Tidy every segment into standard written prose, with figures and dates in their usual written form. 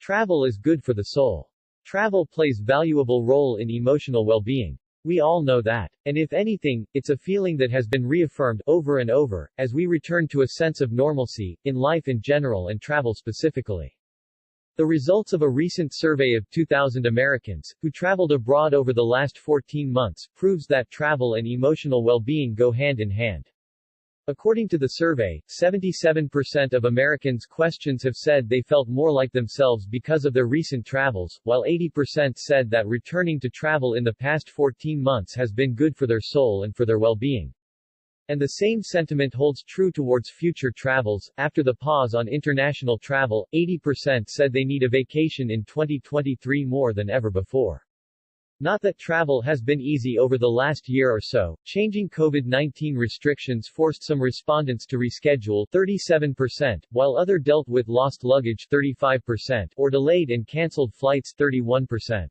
Travel is good for the soul. Travel plays valuable role in emotional well-being. We all know that. And if anything, it's a feeling that has been reaffirmed over and over, as we return to a sense of normalcy, in life in general and travel specifically. The results of a recent survey of 2,000 Americans, who traveled abroad over the last 14 months, proves that travel and emotional well-being go hand in hand. According to the survey, 77% of Americans' questions have said they felt more like themselves because of their recent travels, while 80% said that returning to travel in the past 14 months has been good for their soul and for their well-being. And the same sentiment holds true towards future travels. After the pause on international travel, 80% said they need a vacation in 2023 more than ever before. Not that travel has been easy over the last year or so. Changing COVID-19 restrictions forced some respondents to reschedule 37%, while others dealt with lost luggage 35%, or delayed and cancelled flights 31%.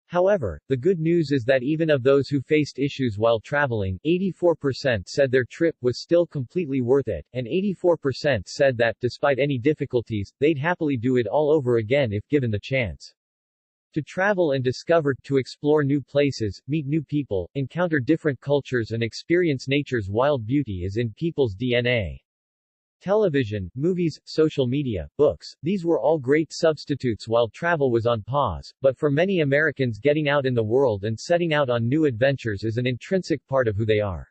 However, the good news is that even of those who faced issues while traveling, 84% said their trip was still completely worth it, and 84% said that, despite any difficulties, they'd happily do it all over again if given the chance. To travel and discover, to explore new places, meet new people, encounter different cultures and experience nature's wild beauty is in people's DNA. Television, movies, social media, books, these were all great substitutes while travel was on pause, but for many Americans getting out in the world and setting out on new adventures is an intrinsic part of who they are.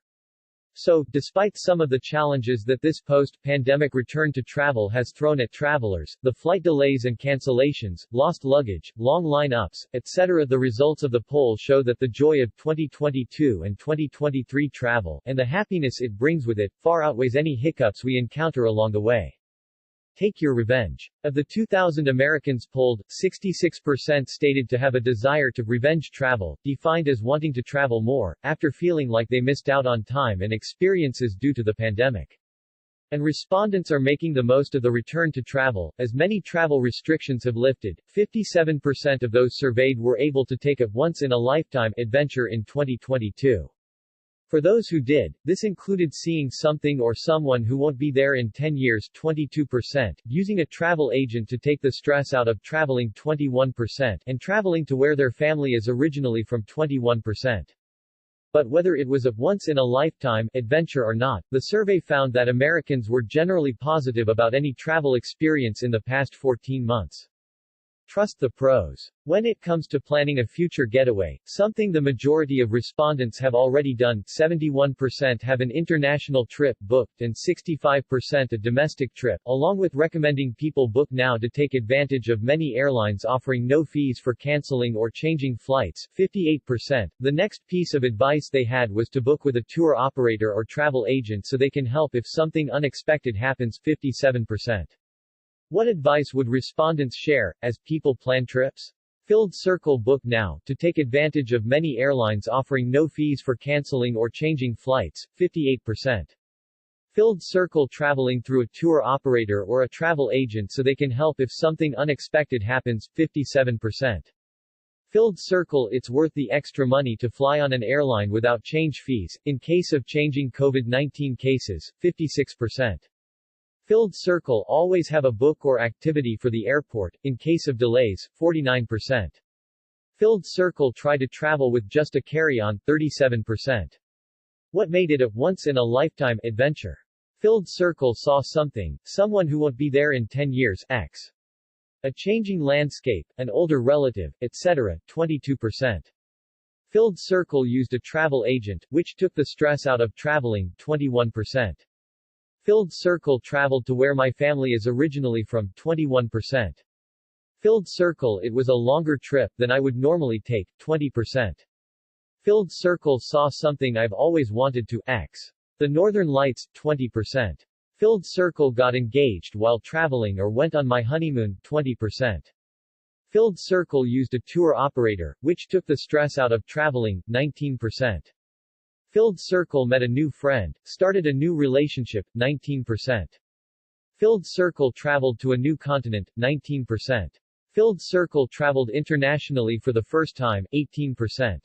So, despite some of the challenges that this post-pandemic return to travel has thrown at travelers, the flight delays and cancellations, lost luggage, long line-ups, etc., the results of the poll show that the joy of 2022 and 2023 travel, and the happiness it brings with it, far outweighs any hiccups we encounter along the way. Take your revenge. Of the 2,000 Americans polled, 66% stated to have a desire to revenge travel, defined as wanting to travel more, after feeling like they missed out on time and experiences due to the pandemic. And respondents are making the most of the return to travel, as many travel restrictions have lifted. 57% of those surveyed were able to take a once-in-a-lifetime adventure in 2022. For those who did, this included seeing something or someone who won't be there in 10 years 22%, using a travel agent to take the stress out of traveling 21%, and traveling to where their family is originally from 21%. But whether it was a once-in-a-lifetime adventure or not, the survey found that Americans were generally positive about any travel experience in the past 14 months. Trust the pros. When it comes to planning a future getaway, something the majority of respondents have already done, 71% have an international trip booked and 65% a domestic trip, along with recommending people book now to take advantage of many airlines offering no fees for canceling or changing flights, 58%. The next piece of advice they had was to book with a tour operator or travel agent so they can help if something unexpected happens, 57%. What advice would respondents share, as people plan trips? Filled Circle book now, to take advantage of many airlines offering no fees for canceling or changing flights, 58%. Filled Circle traveling through a tour operator or a travel agent so they can help if something unexpected happens, 57%. Filled Circle, it's worth the extra money to fly on an airline without change fees, in case of changing COVID-19 cases, 56%. Filled Circle, always have a book or activity for the airport, in case of delays, 49%. Filled Circle, try to travel with just a carry-on, 37%. What made it a once-in-a-lifetime adventure? Filled Circle saw something, someone who won't be there in 10 years, X. A changing landscape, an older relative, etc., 22%. Filled Circle used a travel agent, which took the stress out of traveling, 21%. Filled Circle traveled to where my family is originally from, 21%. Filled Circle, it was a longer trip than I would normally take, 20%. Filled Circle saw something I've always wanted to, X. The Northern Lights, 20%. Filled Circle got engaged while traveling or went on my honeymoon, 20%. Filled Circle used a tour operator, which took the stress out of traveling, 19%. Filled Circle met a new friend, started a new relationship, 19%. Filled Circle traveled to a new continent, 19%. Filled Circle traveled internationally for the first time, 18%.